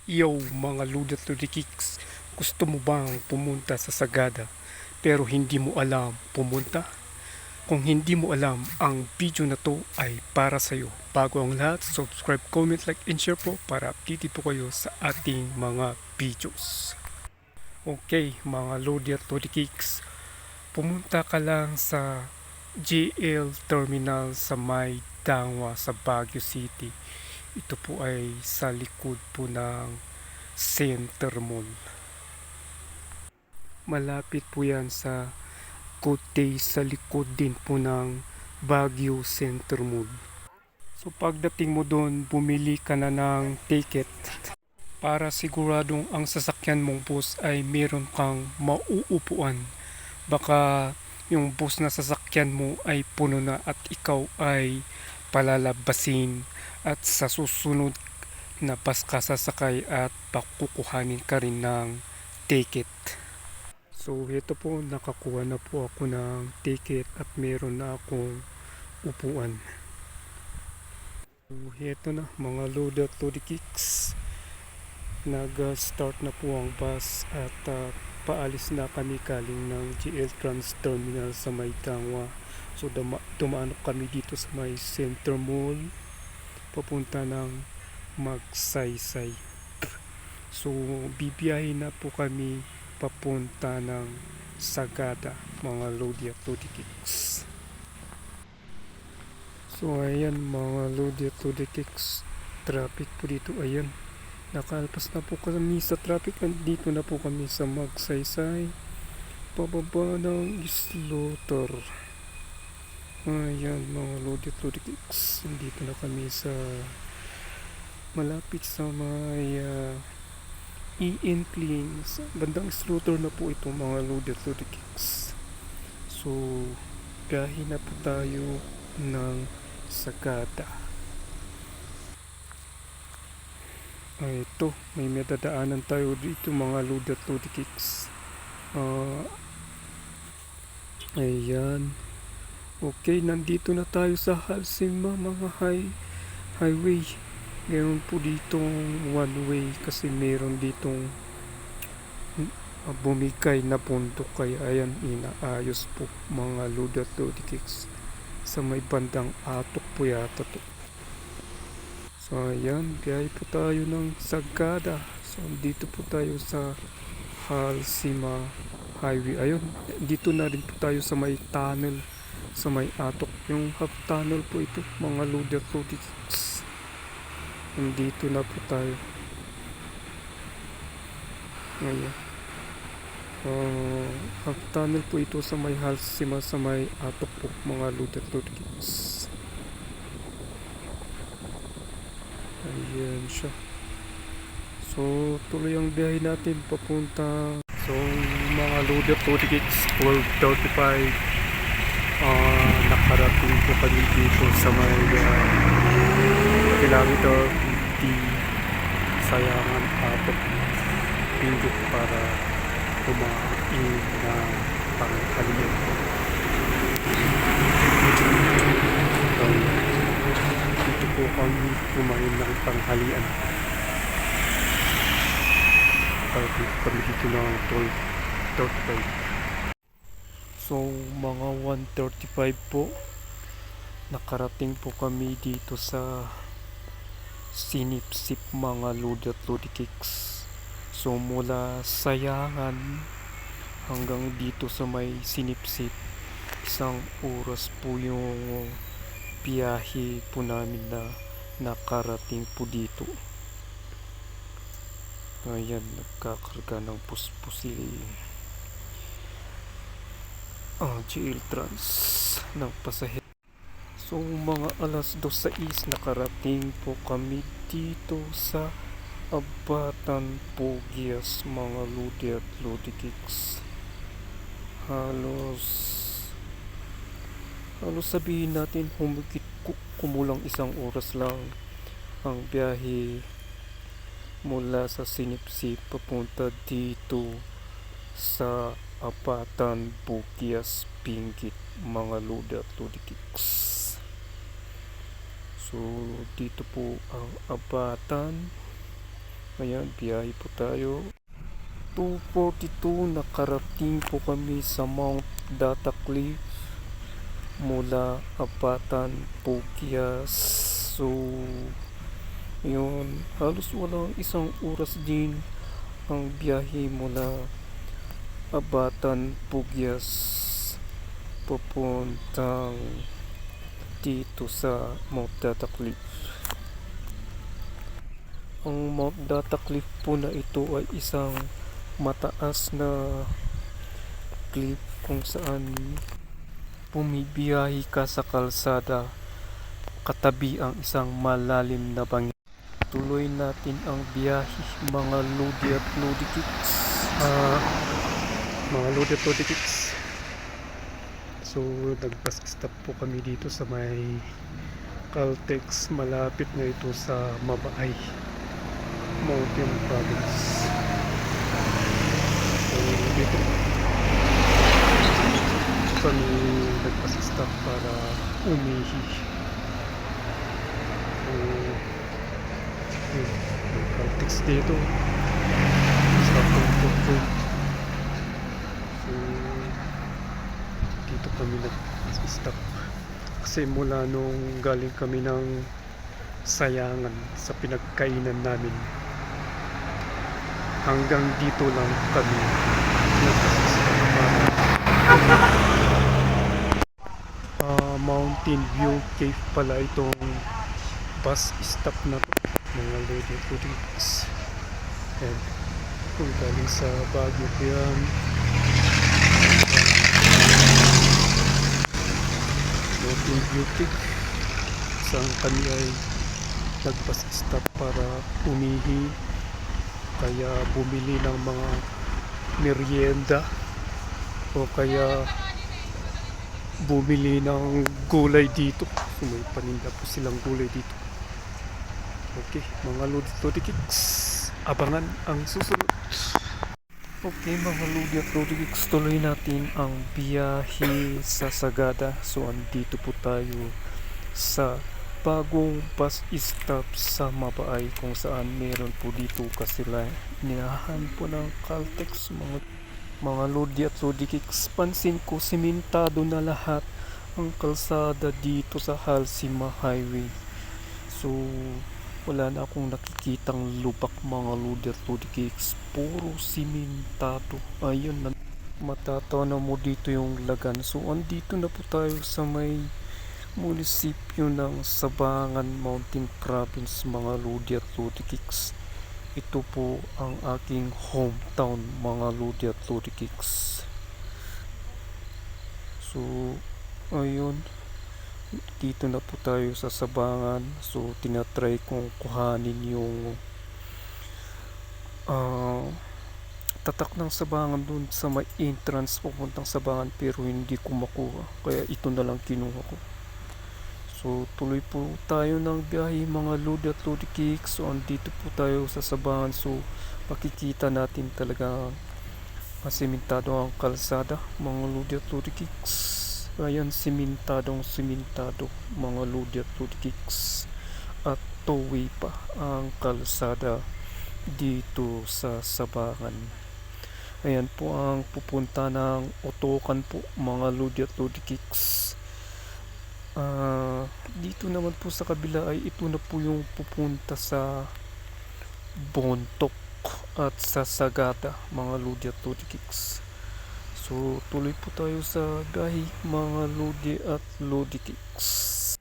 Yo mga Ludat Ludikicks, gusto mo bang pumunta sa Sagada pero hindi mo alam pumunta? Kung hindi mo alam, ang video na to ay para sa'yo. Bago ang lahat, subscribe, comment, like, and share po para updated po kayo sa ating mga videos. Okay mga Ludat Ludikicks, pumunta ka lang sa GL Terminal sa May Dangwa sa Baguio City. Ito po ay sa likod po ng Center Mall. Malapit po yan sa Good Day sa likod din po ng Baguio Center Mall. So pagdating mo doon, bumili ka na ng ticket para siguradong ang sasakyan mong bus ay meron kang mauupuan. Baka yung bus na sasakyan mo ay puno na at ikaw ay palalabasin at sa susunod na bus ka sasakay at pakukuhanin ka rin ng ticket. So ito po, nakakuha na po ako ng ticket at meron na akong upuan. So ito na mga Ludat Ludikicks, nag-start na po ang bus at paalis na kami galing ng GL Trans Terminal sa May Tangwa. So dumaan kami dito sa may Center Mall papunta ng Magsaysay. So bibiyahin na po kami papunta ng Sagada mga Ludat Ludikicks. So ayan mga Ludat Ludikicks, traffic po dito. Ayan, nakalpas na po kami sa traffic. Andito na po kami sa Magsaysay, pababa ng Slaughter. Ayan mga Ludat Ludikicks, andito na kami sa malapit sa may Ian Clean, sa bandang Slaughter na po ito mga Ludat Ludikicks. So biyahe na po tayo ng Sagada. Ito, may madadaanan tayo dito mga Ludat Ludikicks. Ayan. Okay, nandito na tayo sa Halsima mga highway. Meron po ditong one way kasi meron ditong bumigay na bundok, kaya ayan, inaayos po mga Ludat Ludikicks. Sa may bandang Atok po yata to. So ayan, biyahe po tayo ng Sagada. So dito po tayo sa Halsima Highway. Ayun, dito na rin po tayo sa may tunnel, sa may Atok. Yung half tunnel po ito mga Ludat Ludikicks. Nandito na po tayo. Ayan. Half tunnel po ito sa may Halsima, sa may Atok po mga Ludat Ludikicks. Ayan siya. So tuloy ang biyahe natin papunta. So mga Ludat Ludikicks, 12:35, nakarating po kami dito sa may kilometer 50 Sayangan Atok Pindot para kumain ng panghalian. Dito po kami kumain ng panghalian. Kami dito ng 12:35. So mga 1:35 po, nakarating po kami dito sa Sinipsip mga Ludat Ludikicks. So mula Sayangan hanggang dito sa may Sinipsip, 1 oras po yung biyahe po namin na nakarating po dito. Ayan, nagkakarga ng puspusil GL Trans ng pasahero. So mga alas 2:06 nakarating po kami dito sa Abatan Pogias mga Ludat Ludikicks. Halos sabihin natin humigit kumulang 1 oras lang ang biyahe mula sa Sinipsip papunta dito sa Abatan Pogias Benguet mga Ludat Ludikicks. So dito po ang Abatan Ayan, biyahe po tayo. 2:42, nakarating po kami sa Mount Data Cliff mula Apatan, Pugyas. So, yun, halos walang isang oras din ang biyahe mula Apatan, Pugyas papuntang dito sa Mount Data Cliff. Ang Mount Data Cliff po na ito ay isang mataas na cliff kung saan bumibiyahe ka sa kalsada katabi ang isang malalim na bangin. Tuloy natin ang biyahe mga Lodi at Lodi Kicks. Mga Lodi at Lodi Kicks. So nag-bus stop po kami dito sa may Caltex, malapit na ito sa Mabaay Mountain Province. So dito kami nag-bus stop para umihi. So may Caltex dito sa Caltex. So dito kami nag-stop kasi mula nung galing kami ng Sayangan sa pinagkainan namin hanggang dito lang kami nag-stop para Mountain View Cave pala itong bus stop na to mga Lodi at Lodis. And kung galing sa Baguio po yan, Mountain View Cave, saan kami ay nag-bus stop para umihi, kaya bumili ng mga merienda o kaya bumili ng gulay dito. So, may paninda po silang gulay dito. Okay, mga Lodi Kicks, abangan ang susunod. Okay mga Lodi at Lodi Kicks, tuloy natin ang biyahe sa Sagada. So andito po tayo sa bagong bus stop sa Mabaay kung saan meron po dito kasi ninahan po ng Caltex mga Lodi at Lodi Kicks. Pansin ko simentado na lahat ang kalsada dito sa Halsima Highway. So wala na akong nakikitang lubak mga Lodi at Lodi Kicks, puro simentado. Ayun, matatanaw mo dito yung lagan. So andito na po tayo sa may munisipyo ng Sabangan Mountain Province mga Lodi at Lodi Kicks. Ito po ang aking hometown mga Lodi at Lodi Kicks. So ayun, dito na po tayo sa Sabangan. So tinatry kong kuhanin yung tatak ng Sabangan dun sa may entrance papuntang Sabangan, pero hindi ko makuha, kaya ito na lang kinuha ko. So tuloy po tayo ng biyahe mga Lodi at Lodi Kicks. So andito po tayo sa Sabangan. So makikita natin talaga simentado ang kalsada mga Lodi at Lodi Kicks. Ayan, simentado mga Lodi at Lodi Kicks. At two-way pa ang kalsada dito sa Sabangan. Ayan po ang pupunta ng Otokan po mga Lodi at Lodi Kicks. Dito naman po sa kabila ay ito na po yung pupunta sa Bontok at sa Sagada mga Lodi at Lodi Kicks. So tuloy po tayo sa biyahe mga Lodi at Lodi Kicks.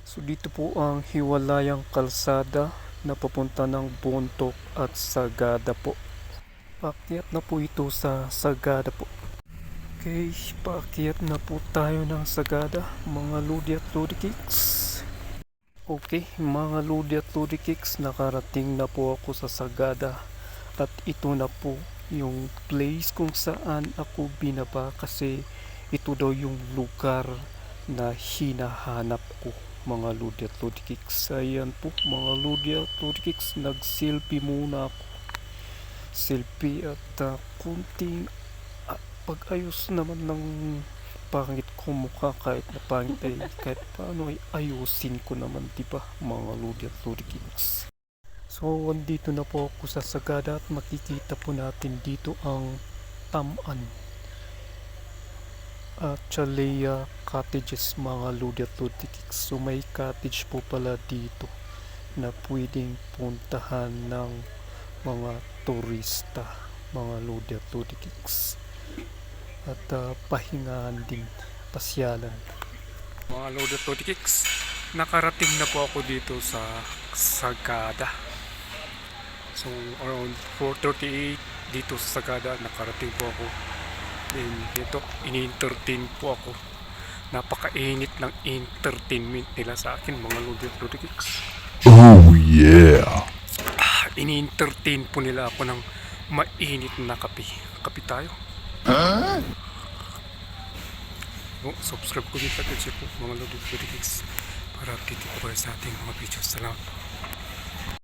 So dito po ang hiwalayang kalsada na papunta ng Bontok at Sagada po. Paakyat na po ito sa Sagada po. Okay, paakyat na po tayo ng Sagada mga Lodi at Lodi Kicks. Okay mga Lodi at Lodi Kicks, nakarating na po ako sa Sagada. At ito na po yung place kung saan ako binaba, kasi ito daw yung lugar na hinahanap ko mga Lodi at Lodi Kicks. Ayan po mga Lodi at Lodi Kicks, nag-selfie muna ako. Selfie at kunting pag-ayos naman ng pangit ko mukha, kahit na pangit ay kahit paano ay ayusin ko naman, diba mga Lodi at Lodi Kicks. So, andito na po ako sa Sagada at makikita po natin dito ang Taman at Chalea Cottages mga Lodi at Lodikicks. So, may cottage po pala dito na pwedeng puntahan ng mga turista, mga Lodi at Lodikicks. At pahingahan din, pasyalan. Mga Lodi at Lodikicks, nakarating na po ako dito sa Sagada. So around 4:38 dito sa Sagada nakarating po ako. Then dito ini-entertain po ako. Napakainit ng entertainment nila sa akin mga Lodi at Lodikicks. Oh yeah. Ini-entertain po nila ako ng mainit na kape. Kape tayo. Subscribe ko din sa page po mga Lodi at Lodikicks para update po kayo sa ating mga videos. Salamat po.